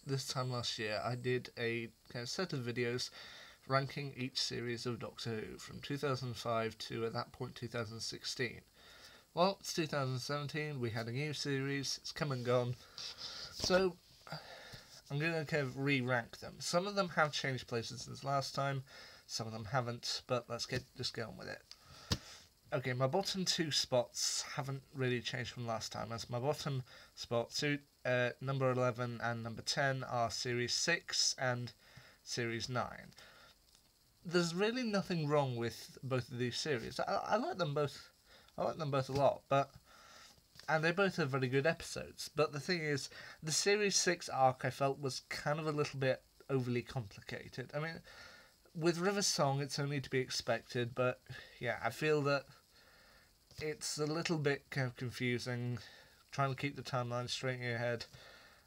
this time last year, I did a kind of set of videos ranking each series of Doctor Who from 2005 to, at that point, 2016. Well, it's 2017, we had a new series, it's come and gone, so I'm going to kind of re-rank them. Some of them have changed places since last time, some of them haven't, but let's just get on with it. Okay, my bottom two spots haven't really changed from last time, as my bottom spots, number 11 and number 10, are Series 6 and Series 9. There's really nothing wrong with both of these series. I like them both. I like them both a lot, and they both have very good episodes. But the thing is, the Series 6 arc I felt was kind of a little bit overly complicated. I mean, with River Song, it's only to be expected, but yeah, I feel that it's a little bit kind of confusing, trying to keep the timeline straight in your head,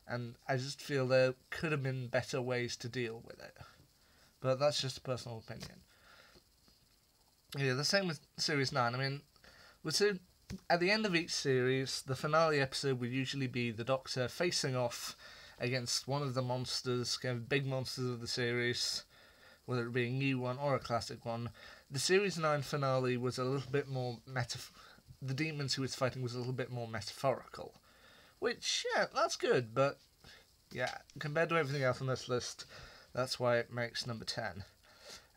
and I just feel there could have been better ways to deal with it. But that's just a personal opinion. Yeah, the same with Series 9. I mean, at the end of each series, the finale episode would usually be the Doctor facing off against one of the monsters, kind of big monsters of the series, whether it be a new one or a classic one. The Series 9 finale was a little bit more the demons he was fighting was a little bit more metaphorical. Which, yeah, that's good, but yeah, compared to everything else on this list, that's why it makes number 10.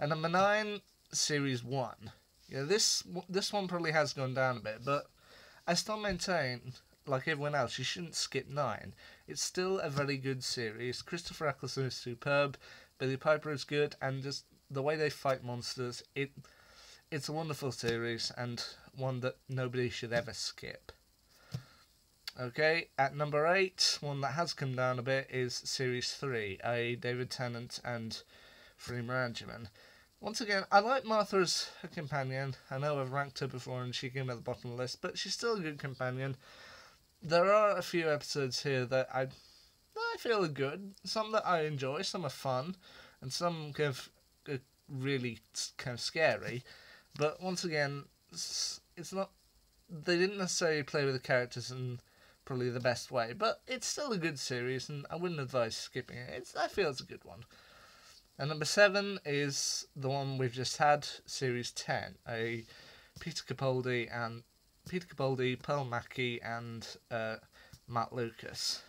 And number 9, Series 1. Yeah, this one probably has gone down a bit, but I still maintain, like everyone else, you shouldn't skip 9. It's still a very good series. Christopher Eccleston is superb, Billy Piper is good, and just the way they fight monsters, it's a wonderful series, and one that nobody should ever skip. Okay, at number 8, one that has come down a bit is Series 3, i.e. David Tennant and Freema Agyeman. Once again, I like Martha as a companion. I know I've ranked her before and she came at the bottom of the list, but she's still a good companion. There are a few episodes here that I feel are good, some that I enjoy, some are fun, and some kind of really kind of scary. But once again, it's not. They didn't necessarily play with the characters in probably the best way, but it's still a good series, and I wouldn't advise skipping it. I feel it's a good one. And number 7 is the one we've just had, Series 10, Peter Capaldi, Pearl Mackie, and Matt Lucas.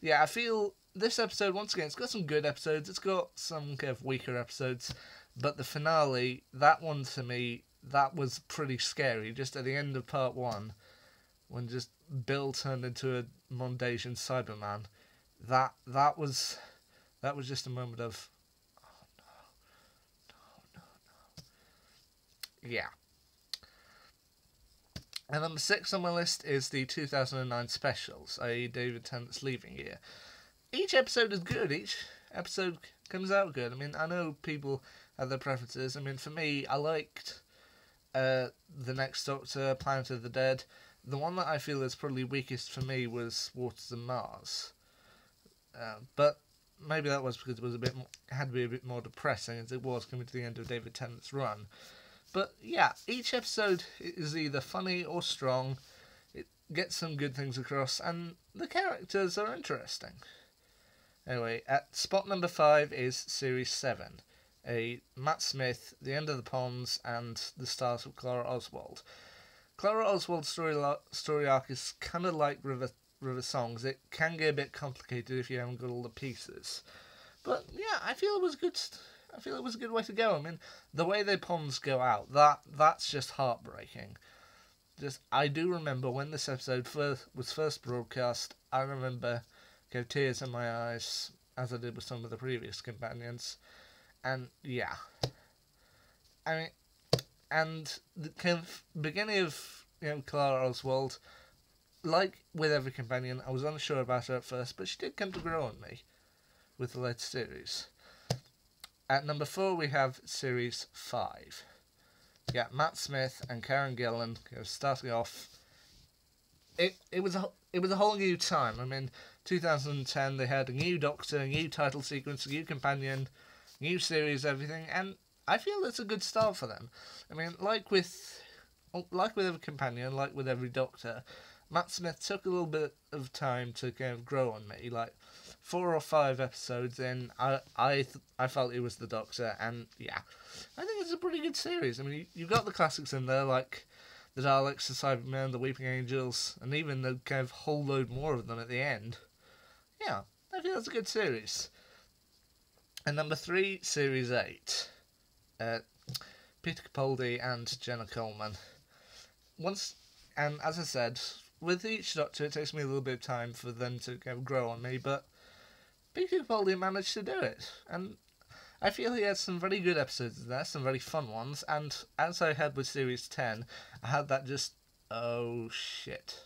Yeah, I feel this episode, once again, it's got some good episodes, it's got some kind of weaker episodes, but the finale, that one to me, that was pretty scary. Just at the end of part 1, when just Bill turned into a Mondasian Cyberman, that was just a moment of, yeah. And number 6 on my list is the 2009 specials, i.e. David Tennant's leaving year. Each episode is good. Each episode comes out good. I mean, I know people have their preferences. I mean, for me, I liked The Next Doctor, Planet of the Dead. The one that I feel is probably weakest for me was Waters of Mars. But maybe that was because it was had to be a bit more depressing as it was coming to the end of David Tennant's run. But yeah, each episode is either funny or strong. It gets some good things across, and the characters are interesting. Anyway, at spot number 5 is Series 7, Matt Smith, The End of the Ponds, and the start of Clara Oswald. Clara Oswald's story arc is kind of like River Songs. It can get a bit complicated if you haven't got all the pieces. But yeah, I feel it was good. I feel it was a good way to go. I mean, the way the ponds go out, that's just heartbreaking. I do remember when this episode was first broadcast, I remember tears in my eyes, as I did with some of the previous companions. And yeah. I mean, and the kind of beginning of Clara Oswald, like with every companion, I was unsure about her at first, but she did come to grow on me with the later series. At number 4 we have Series 5. Yeah, Matt Smith and Karen Gillan starting off. It was a whole new time. I mean, 2010 they had a new Doctor, a new title sequence, a new companion, new series, everything, and I feel it's a good start for them. I mean, like with every companion, like with every Doctor, Matt Smith took a little bit of time to kind of grow on me. Like, 4 or 5 episodes in, I felt it was the Doctor, and yeah, I think it's a pretty good series. I mean, you've got the classics in there, like the Daleks, the Cybermen, the Weeping Angels, and even the kind of whole load more of them at the end. Yeah, I think that's a good series. And number 3, Series 8. Peter Capaldi and Jenna Coleman. And as I said, with each Doctor, it takes me a little bit of time for them to kind of grow on me, but Peter Capaldi managed to do it, and I feel he had some very good episodes in there, some very fun ones, and as I had with Series 10, I had that just, oh shit,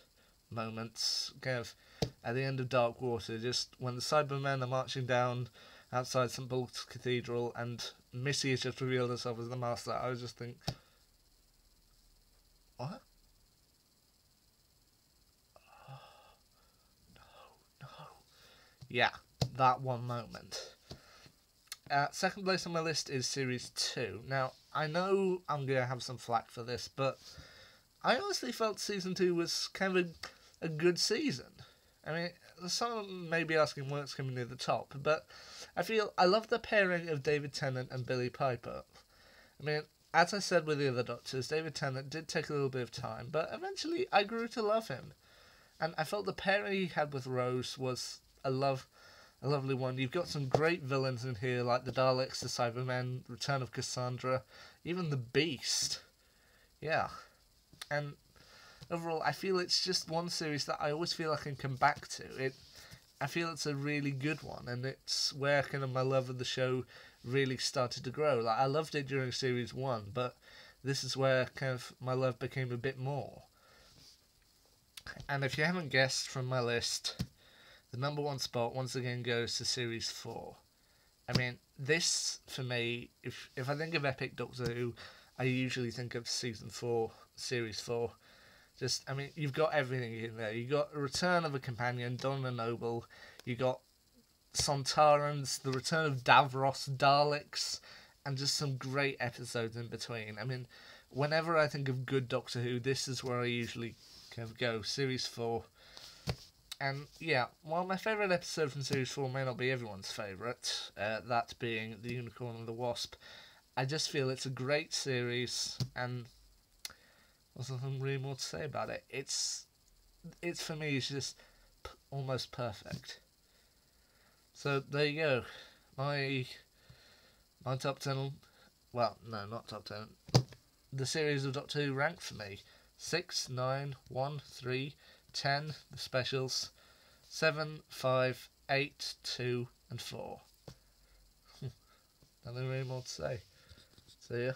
moments, kind of, at the end of Dark Water, just when the Cybermen are marching down outside St. Paul's Cathedral, and Missy has just revealed herself as the Master. I was just thinking, what? Oh, no. Yeah, that one moment. Second place on my list is Series 2. Now, I know I'm going to have some flack for this, but I honestly felt Season 2 was kind of a good season. I mean, some may be asking why it's coming near the top, but I love the pairing of David Tennant and Billie Piper. I mean, as I said with the other Doctors, David Tennant did take a little bit of time, but eventually I grew to love him. And I felt the pairing he had with Rose was a lovely one. You've got some great villains in here, like the Daleks, the Cybermen, Return of Cassandra, even the Beast. Yeah. And overall, I feel it's just one series that I always feel I can come back to. I feel it's a really good one, and it's where kind of my love of the show really started to grow. Like, I loved it during Series 1, but this is where kind of my love became a bit more. And if you haven't guessed from my list, the number 1 spot once again goes to Series 4. I mean, this, for me, if I think of Epic Doctor Who, I usually think of Season 4, Series 4. I mean, you've got everything in there. You've got a return of a companion, Donna Noble. You got Sontarans, the return of Davros, Daleks, and just some great episodes in between. I mean, whenever I think of good Doctor Who, this is where I usually kind of go, Series 4. And yeah, while my favourite episode from Series 4 may not be everyone's favourite, that being The Unicorn and the Wasp, I just feel it's a great series, and there's nothing really more to say about it. It's for me, it's just almost perfect. So there you go, my top 10. Well, no, not top 10. The series of Doctor Who ranked for me: 6, 9, 1, 3, 10. The specials: 7, 5, 8, 2, and 4. Nothing really more to say. See ya.